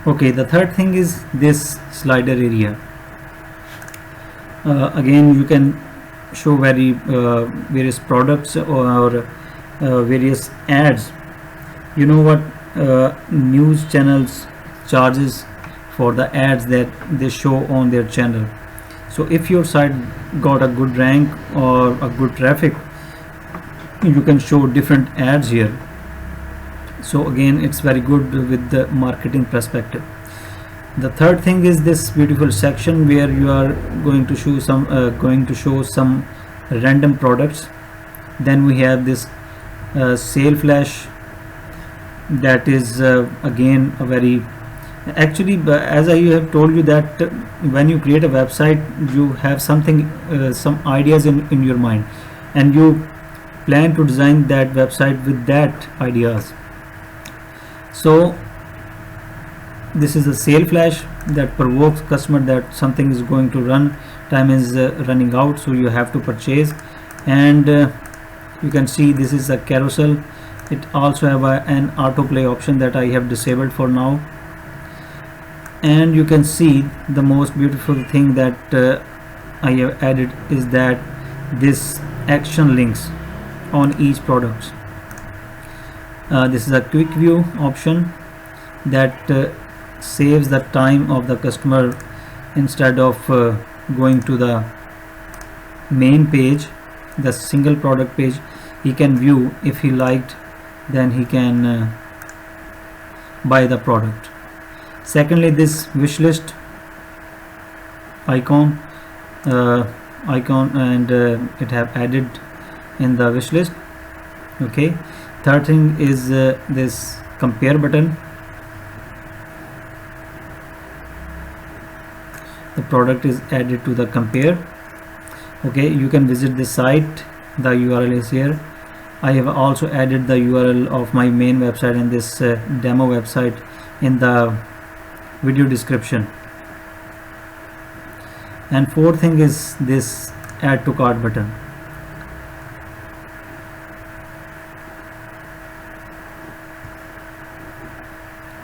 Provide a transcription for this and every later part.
Okay, the third thing is this slider area. Again, you can show various products or various ads. You know what news channels charges for the ads that they show on their channel. So if your site got a good rank or a good traffic, you can show different ads here. So again, it's very good with the marketing perspective. The third thing is this beautiful section where you are going to show some random products. Then we have this sale flash, that is again a very actually, as I have told you that when you create a website, you have some ideas in your mind, and you plan to design that website with that ideas. So this is a sale flash that provokes customer that something is going to run, time is running out, so you have to purchase. And you can see this is a carousel. It also have an autoplay option that I have disabled for now. And you can see the most beautiful thing that I have added is that this action links on each product. This is a quick view option that saves the time of the customer. Instead of going to the main page, the single product page, he can view. If he liked, then he can buy the product. Secondly, this wish list icon and it have added in the wish list. Okay, third thing is this compare button. The product is added to the compare. Okay, you can visit the site, the URL is here. I have also added the URL of my main website and this demo website in the video description. And fourth thing is this add to cart button.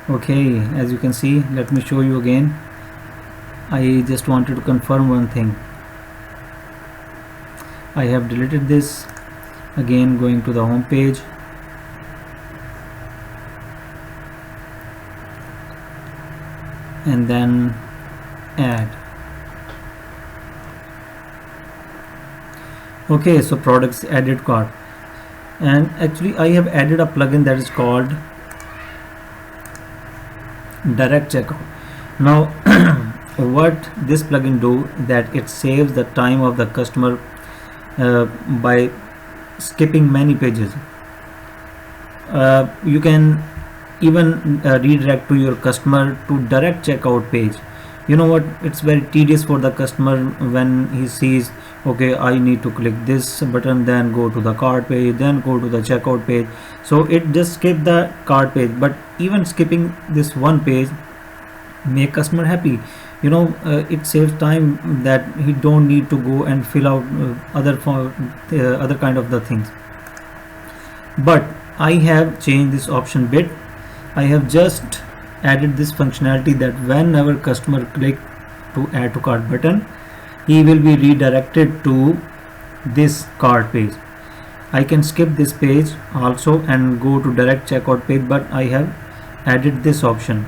Okay, as you can see, let me show you again. I just wanted to confirm one thing. I have deleted this. Again, going to the home page, and then add. Okay, so products added cart. And actually I have added a plugin that is called direct checkout. Now what this plugin do, that it saves the time of the customer by skipping many pages. You can even redirect to your customer to direct checkout page. You know what, it's very tedious for the customer when he sees, okay, I need to click this button, then go to the cart page, then go to the checkout page. So it just skip the cart page. But even skipping this one page make customer happy. You know, it saves time that he don't need to go and fill out other kind of the things. But I have changed this option bit. I have just added this functionality that whenever customer click to add to cart button, he will be redirected to this cart page. I can skip this page also and go to direct checkout page, but I have added this option.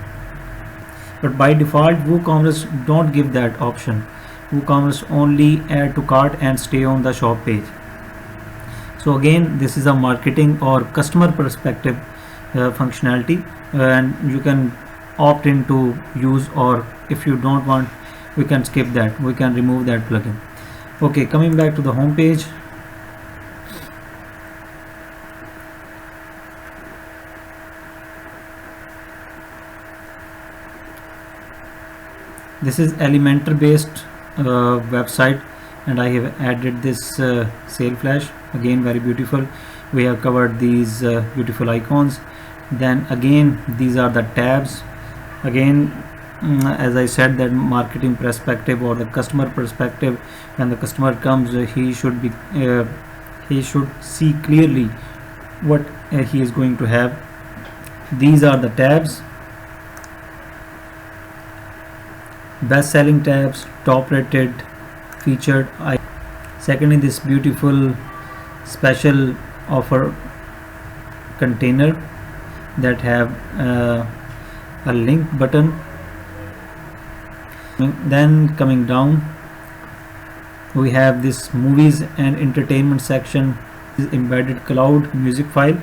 But by default WooCommerce don't give that option. WooCommerce only add to cart and stay on the shop page. So again, this is a marketing or customer perspective functionality, and you can opt in to use, or if you don't want, we can skip that, we can remove that plugin. Okay, coming back to the home page. This is Elementor based website, and I have added this sale flash. Again, very beautiful. We have covered these beautiful icons. Then again, these are the tabs. Again, as I said, that marketing perspective or the customer perspective, when the customer comes, he should see clearly what he is going to have. These are the tabs. best selling tabs, top rated, featured. Secondly, this beautiful special offer container that have a link button. Then coming down, we have this movies and entertainment section, embedded cloud music file.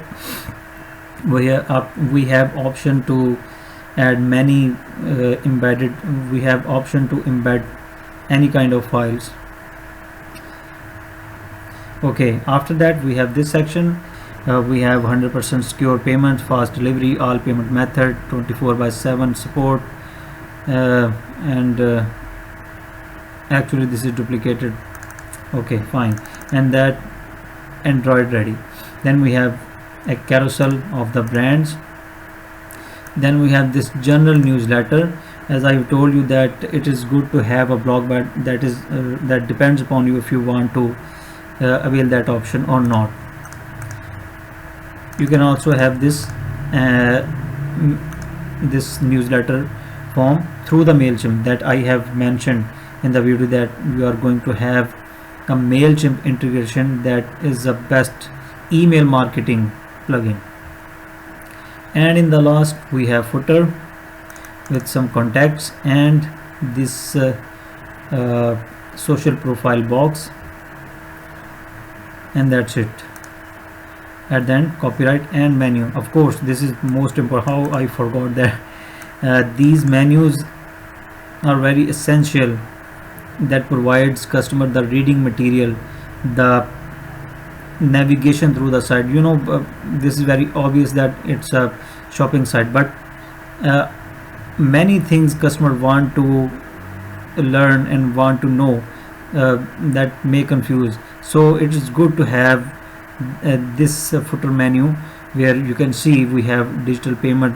We have option to add many embedded. We have option to embed any kind of files. Okay, after that we have this section. We have 100% secure payment, fast delivery, all payment method, 24/7 support, and actually this is duplicated. Okay, fine. And that Android ready. Then we have a carousel of the brands. Then we have this general newsletter. As I've told you that it is good to have a blog, but that depends upon you if you want to avail that option or not. You can also have this this newsletter form through the MailChimp that I have mentioned in the video, that we are going to have a MailChimp integration that is the best email marketing plugin. And in the last we have footer with some contacts and this social profile box, and that's it. At the end, copyright and menu. Of course, this is most important. How I forgot that these menus are very essential, that provides customer the reading material, the navigation through the site. This is very obvious that it's a shopping site, but many things customer want to learn and want to know that may confuse. So it is good to have this footer menu, where you can see we have digital payment